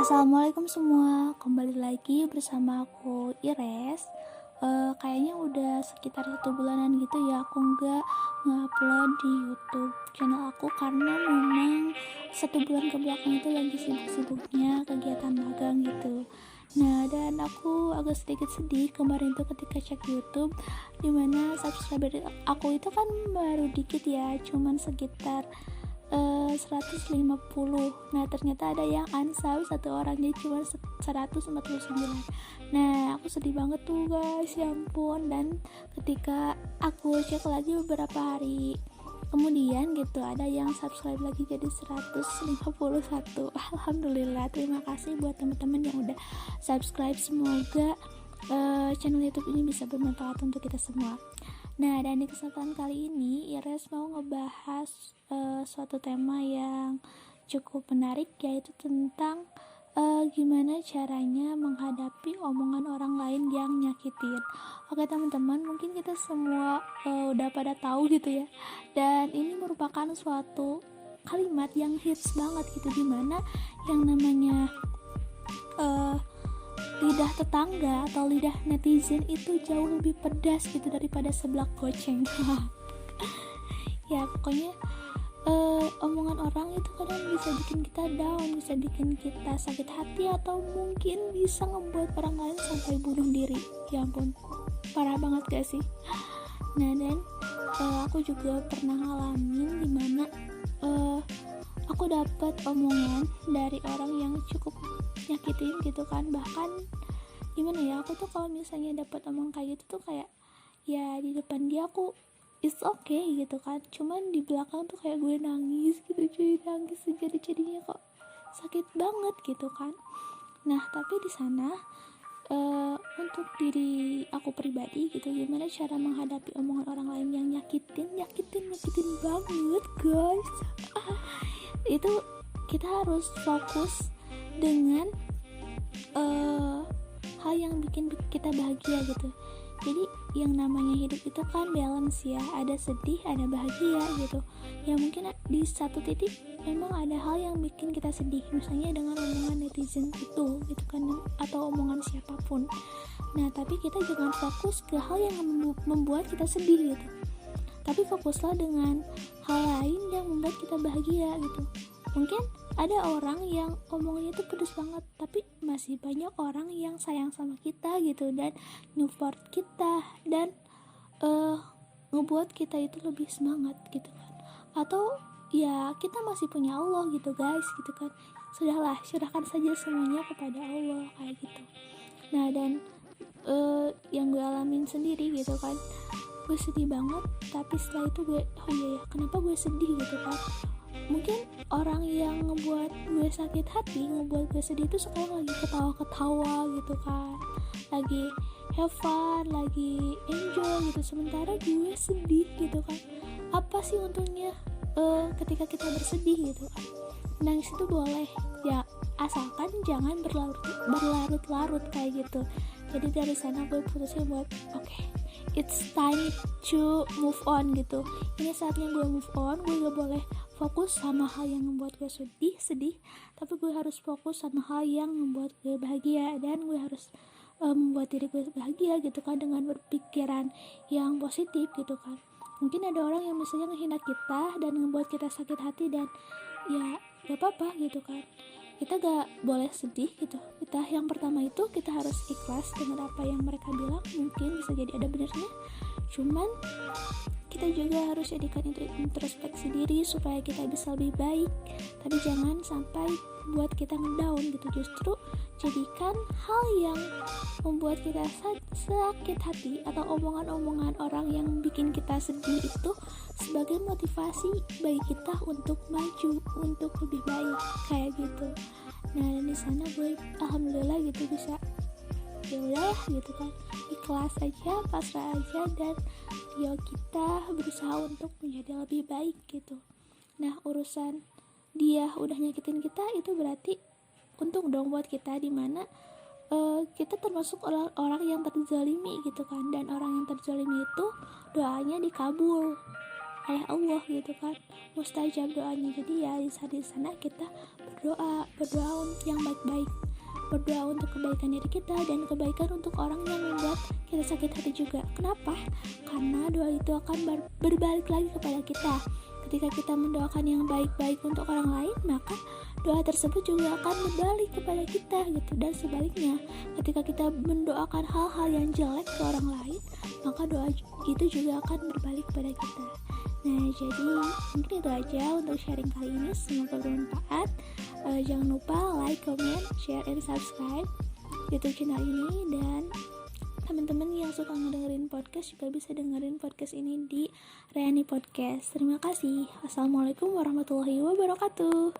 Assalamualaikum semua, kembali lagi bersama aku Ires. Kayaknya udah sekitar 1 bulanan gitu ya aku nggak ngupload di YouTube channel aku karena memang 1 bulan ke belakang itu lagi sibuk-sibuknya kegiatan magang gitu. Nah, dan aku agak sedikit sedih kemarin tuh ketika cek YouTube, dimana subscriber aku itu kan baru dikit ya, cuman sekitar 150. Nah, ternyata ada yang unsub satu orangnya cuma 149. Nah, aku sedih banget tuh guys, ya ampun. Dan ketika aku cek lagi beberapa hari kemudian gitu, ada yang subscribe lagi jadi 151. Alhamdulillah, terima kasih buat teman-teman yang udah subscribe. Semoga channel YouTube ini bisa bermanfaat untuk kita semua. Nah, dan di kesempatan kali ini Ires mau ngebahas suatu tema yang cukup menarik, yaitu tentang gimana caranya menghadapi omongan orang lain yang nyakitin. Oke teman-teman, mungkin kita semua udah pada tahu gitu ya, dan ini merupakan suatu kalimat yang hits banget gitu, dimana yang namanya lidah tetangga atau lidah netizen itu jauh lebih pedas gitu daripada seblak goceng. Ya pokoknya omongan orang itu kadang bisa bikin kita down, bisa bikin kita sakit hati, atau mungkin bisa ngebuat orang lain sampai bunuh diri. Ya ampun, parah banget gak sih? Nah, dan aku juga pernah ngalamin dimana aku dapat omongan dari orang yang cukup nyakitin gitu kan. Bahkan gimana ya, aku tuh kalau misalnya dapat omong kayak gitu tuh kayak ya di depan dia aku it's okay gitu kan, cuman di belakang tuh kayak gue nangis gitu cuy, nangis sejadi-jadinya, kok sakit banget gitu kan. Nah, tapi di sana untuk diri aku pribadi gitu, gimana cara menghadapi omongan orang lain yang nyakitin banget guys. Itu kita harus fokus dengan hal yang bikin kita bahagia gitu. Jadi yang namanya hidup itu kan balance ya, ada sedih ada bahagia gitu. Ya mungkin di satu titik memang ada hal yang bikin kita sedih, misalnya dengan omongan netizen itu gitu kan, atau omongan siapapun. Nah, tapi kita jangan fokus ke hal yang membuat kita sedih gitu, tapi fokuslah dengan hal lain yang membuat kita bahagia gitu. Mungkin ada orang yang omongnya itu pedes banget, tapi masih banyak orang yang sayang sama kita gitu, dan support kita, dan ngebuat kita itu lebih semangat gitu kan. Atau ya kita masih punya Allah gitu guys gitu kan. Sudahlah, serahkan saja semuanya kepada Allah kayak gitu. Nah, dan yang gue alamin sendiri gitu kan, gue sedih banget, tapi setelah itu gue oh iya ya, kenapa gue sedih gitu kan. Mungkin orang yang ngebuat gue sakit hati, ngebuat gue sedih itu sekarang lagi ketawa-ketawa gitu kan, lagi have fun, lagi enjoy gitu, sementara gue sedih gitu kan. Apa sih untungnya ketika kita bersedih gitu kan. Nangis itu boleh ya, asalkan jangan berlarut-larut kayak gitu. Jadi dari sana gue putusin buat okay, it's time to move on gitu. Ini saatnya gue move on. Gue gak boleh fokus sama hal yang membuat gue sedih, tapi gue harus fokus sama hal yang membuat gue bahagia, dan gue harus membuat diri gue bahagia gitu kan, dengan berpikiran yang positif gitu kan. Mungkin ada orang yang misalnya menghina kita dan membuat kita sakit hati, dan ya gak apa-apa gitu kan, kita gak boleh sedih gitu. Kita yang pertama itu kita harus ikhlas dengan apa yang mereka bilang. Mungkin bisa jadi ada benernya, cuman kita juga harus jadikan introspeksi diri supaya kita bisa lebih baik. Tapi jangan sampai buat kita ngedown gitu. Justru jadikan hal yang membuat kita sakit hati atau omongan-omongan orang yang bikin kita sedih itu sebagai motivasi bagi kita untuk maju, untuk lebih baik kayak gitu. Nah, dan di sana gue alhamdulillah gitu bisa ya udah gitu kan, ikhlas aja, pasrah aja, dan ya kita berusaha untuk menjadi lebih baik gitu. Nah, urusan dia udah nyakitin kita itu berarti untung dong buat kita, dimana kita termasuk orang yang terzalimi gitu kan, dan orang yang terzalimi itu doanya dikabul. oleh Allah gitu kan, mustajab doanya. Jadi ya di sana kita berdoa yang baik-baik, berdoa untuk kebaikan diri kita dan kebaikan untuk orang yang membuat kita sakit hati juga. Kenapa? Karena doa itu akan berbalik lagi kepada kita. Ketika kita mendoakan yang baik-baik untuk orang lain, maka doa tersebut juga akan berbalik kepada kita gitu. Dan sebaliknya, ketika kita mendoakan hal-hal yang jelek ke orang lain, maka doa itu juga akan berbalik kepada kita. Nah, jadi mungkin itu aja untuk sharing kali ini. Semoga bermanfaat. Jangan lupa like, comment, share, and subscribe YouTube channel ini. Dan teman-teman yang suka ngedengerin podcast juga bisa dengerin podcast ini di Rayani Podcast. Terima kasih. Assalamualaikum warahmatullahi wabarakatuh.